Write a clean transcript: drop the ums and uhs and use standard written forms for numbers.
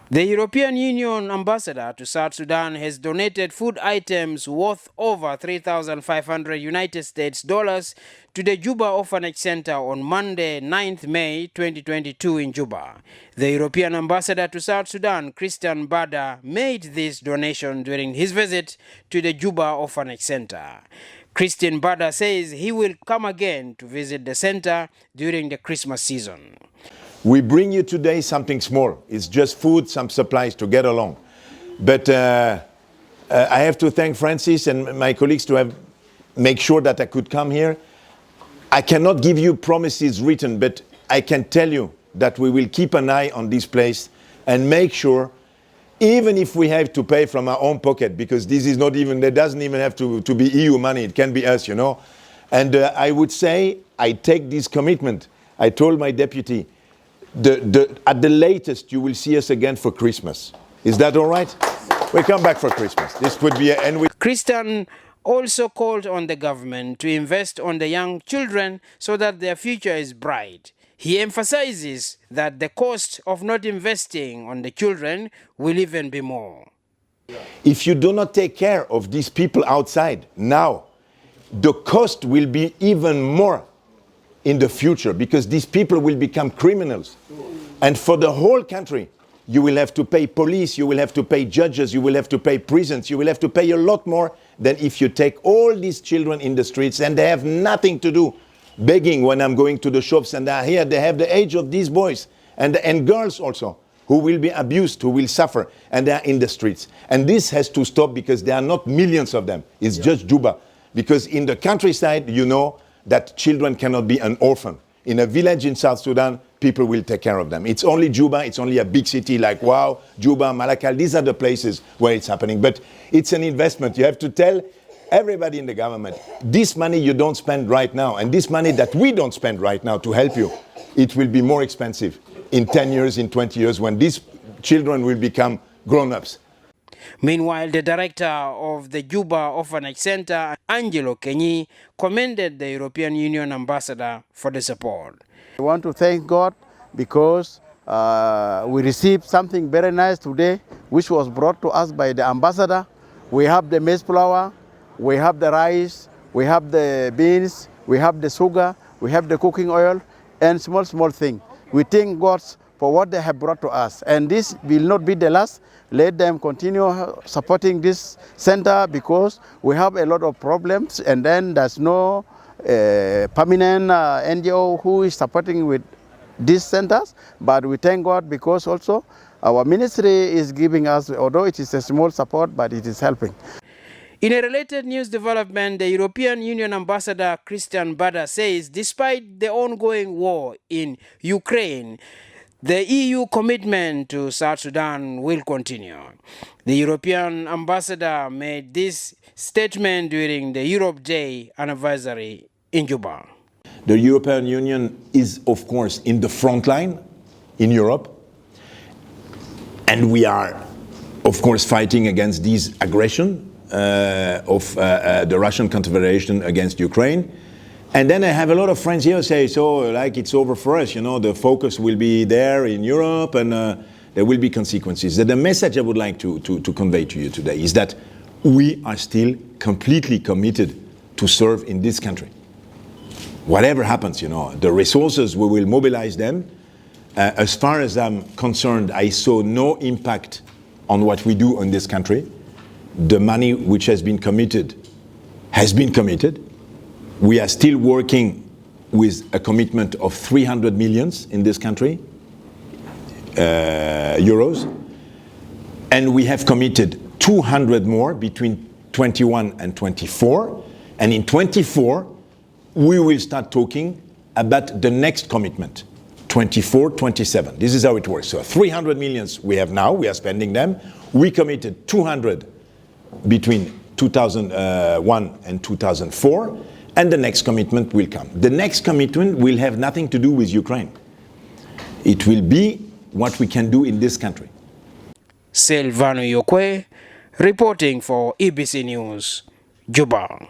The European Union ambassador to South Sudan has donated food items worth over 3,500 United States dollars to the Juba Orphanage Centre on Monday, 9th May 2022 in Juba. The European ambassador to South Sudan Christian Bader made this donation during his visit to the Juba Orphanage Centre. Christian Bader says he will come again to visit the center during the Christmas season. We bring you today something small. It's just food, some supplies to get along. But I have to thank Francis and my colleagues to make sure that I could come here. I cannot give you promises written, but I can tell you that we will keep an eye on this place and make sure, even if we have to pay from our own pocket, because this is not even, there doesn't even have to be EU money, it can be us, you know. And I would say, I take this commitment. I told my deputy, at the latest, you will see us again for Christmas. Is that all right? We come back for Christmas. This would be, Christian also called on the government to invest on the young children so that their future is bright. He emphasizes that the cost of not investing on the children will even be more. If you do not take care of these people outside now, the cost will be even more in the future, because these people will become criminals. And for the whole country, you will have to pay police, you will have to pay judges, you will have to pay prisons, you will have to pay a lot more than if you take all these children in the streets and they have nothing to do, begging when I'm going to the shops, and they're here, they have the age of these boys and girls also, who will be abused, who will suffer, and they're in the streets. And this has to stop, because there are not millions of them. It's just Juba. Because in the countryside, you know, that children cannot be an orphan. In a village in South Sudan, people will take care of them. It's only Juba, it's only a big city like Juba, Malakal, these are the places where it's happening. But it's an investment. You have to tell everybody in the government, this money you don't spend right now, and this money that we don't spend right now to help you, it will be more expensive in 10 years, in 20 years, when these children will become grown-ups. Meanwhile, the director of the Juba Orphanage Centre, Angelo Kenyi, commended the European Union ambassador for the support. I want to thank God because we received something very nice today, which was brought to us by the ambassador. We have the maize flour, we have the rice, we have the beans, we have the sugar, we have the cooking oil, and small thing. We thank God for what they have brought to us. And this will not be the last. Let them continue supporting this center, because we have a lot of problems, and then there's no permanent NGO who is supporting with these centers. But we thank God, because also our ministry is giving us, although it is a small support, but it is helping. In a related news development, the European Union ambassador Christian Bader says despite the ongoing war in Ukraine, the EU commitment to South Sudan will continue. The European ambassador made this statement during the Europe Day anniversary in Juba. The European Union is, of course, in the front line in Europe. And we are, of course, fighting against this aggression of the Russian Confederation against Ukraine. And then I have a lot of friends here say, so like it's over for us, you know, the focus will be there in Europe, and there will be consequences. The message I would like to convey to you today is that we are still completely committed to serve in this country. Whatever happens, you know, the resources, we will mobilize them. As far as I'm concerned, I saw no impact on what we do in this country. The money which has been committed has been committed. We are still working with a commitment of 300 millions in this country, euros. And we have committed 200 more between 21 and 24. And in 24, we will start talking about the next commitment, 24, 27. This is how it works. So 300 millions we have now, we are spending them. We committed 200 between 2001 and 2004. And the next commitment will come. The next commitment will have nothing to do with Ukraine. It will be what we can do in this country. Silvano Yokwe, reporting for EBC News, Juba.